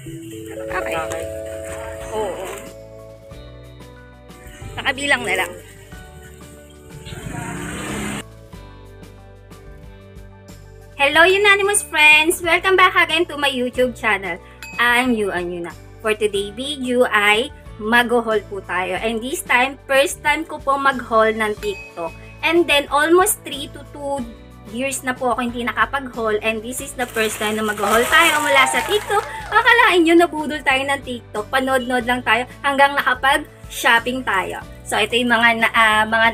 Okay. Oo. Nakabilang na lang. Hello unanimous friends! Welcome back again to my YouTube channel. I'm Yuna. For today video ay mag-haul po tayo. And this time, first time ko po mag-haul ng TikTok. And then almost 3 to 2 years na po ako hindi nakapag-haul. And this is the first time na mag-haul tayo mula sa TikTok. Akalain nyo nabudol tayo ng TikTok. Panood-nood lang tayo hanggang nakapag-shopping tayo. So ito yung mga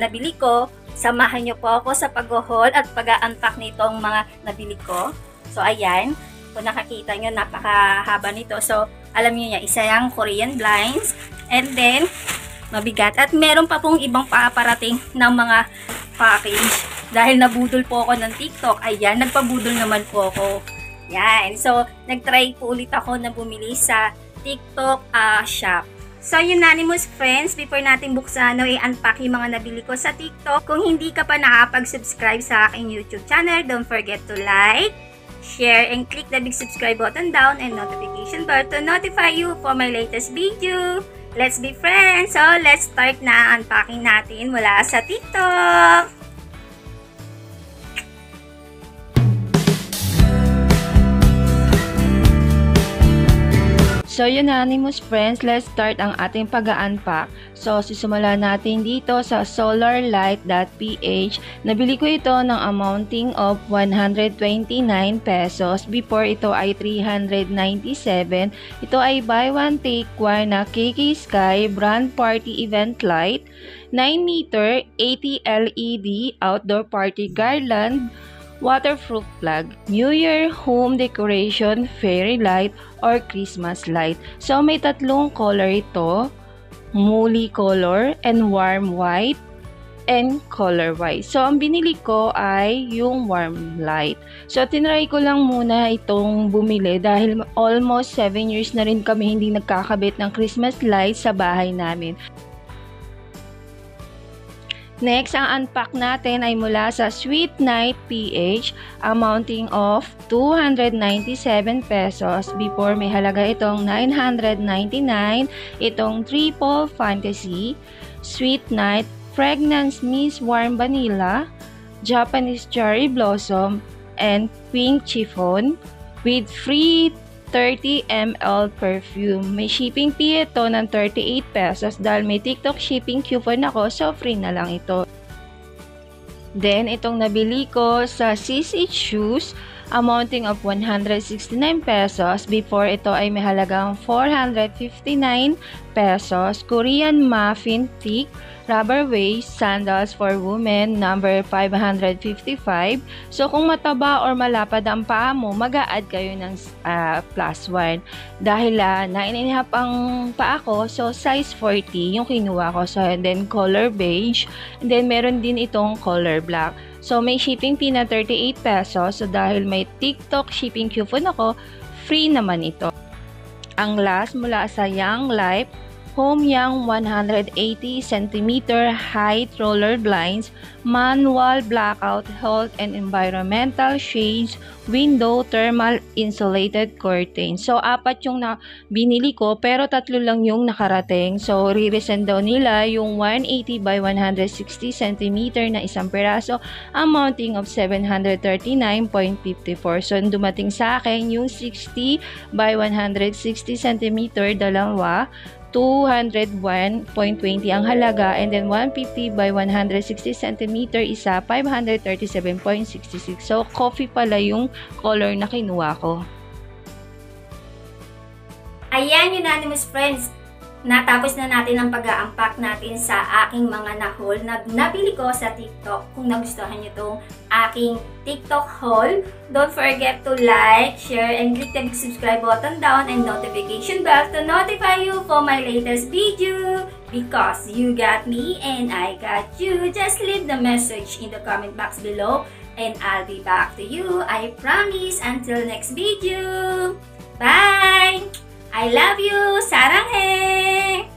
nabili ko. Samahan nyo po ako sa pag-haul at pag-unpack nitong mga nabili ko. So, ayan. Kung nakakita nyo, napakahaba nito. So, alam nyo niya, isa yung Korean blinds. And then, mabigat. At meron pa pong ibang paparating ng mga package. Dahil nabudol po ako ng TikTok. Ayan, nagpabudol naman po ako. Yan. So, nag-try po ulit ako na bumili sa TikTok shop. So, unanimous friends, before natin buksan o i-unpack yung mga nabili ko sa TikTok, kung hindi ka pa nakapag-subscribe sa aking YouTube channel, don't forget to like, share, and click the big subscribe button down and notification bell to notify you for my latest video. Let's be friends! So, let's start na unpacking natin mula sa TikTok! So, unanimous friends, let's start ang ating pag-unpack. So, sisimula natin dito sa solarlight.ph. Nabili ko ito ng amounting of 129 pesos. Before, ito ay 397. Ito ay buy one take one na KK Sky brand party event light. 9 meter, 80 LED outdoor party garland. Waterproof plug, New Year home decoration, fairy light, or Christmas light. So, may tatlong color ito, muley color, and warm white, and color white. So, ang binili ko ay yung warm light. So, tinry ko lang muna itong bumili dahil almost 7 years na rin kami hindi nagkakabit ng Christmas light sa bahay namin. Next, ang unpack natin ay mula sa Sweet Night PH, amounting of 297 pesos. Before, may halaga itong 999. Itong Triple Fantasy, Sweet Night, Fragrance Miss Warm Vanilla, Japanese Cherry Blossom, and Pink Chiffon with free 30 ml perfume. May shipping fee ito ng 38 pesos dahil may TikTok shipping coupon ako, so free na lang ito. Then, itong nabili ko sa CC Shoes, amounting of 169 pesos. Before, ito ay may halagang 459 pesos. Korean Muffin Thick Rubber Waist Sandals for Women, number 555. So, kung mataba or malapad ang paa mo, mag-a-add kayo ng +1. Dahil 9.5 ang paa ko, so size 40 yung kinuha ko. So, and then color beige. And then, meron din itong color black. So, may shipping fee na 38 pesos. So, dahil may TikTok shipping coupon ako, free naman ito. Ang last mula sa Young Life, Home Young 180 cm height roller blinds, manual blackout health and environmental shades, window thermal insulated curtain. So, 4 yung binili ko pero 3 lang yung nakarating. So, re-resend daw nila yung 180 by 160 cm na isang peraso, amounting of 739.54. So, dumating sa akin yung 60 by 160 cm dalawa, 201.20 ang halaga, and then 150 by 160 cm isa, 537.66. So, coffee pala yung color na kinuha ko. Ayan, unanimous friends. Natapos na natin ang pag-unpack natin sa aking mga na-haul na nabili ko sa TikTok. Kung nagustuhan nyo itong aking TikTok haul, don't forget to like, share, and click the subscribe button down and notification bell to notify you for my latest video. Because you got me and I got you. Just leave the message in the comment box below and I'll be back to you. I promise. Until next video. Bye! I love you! 사랑해!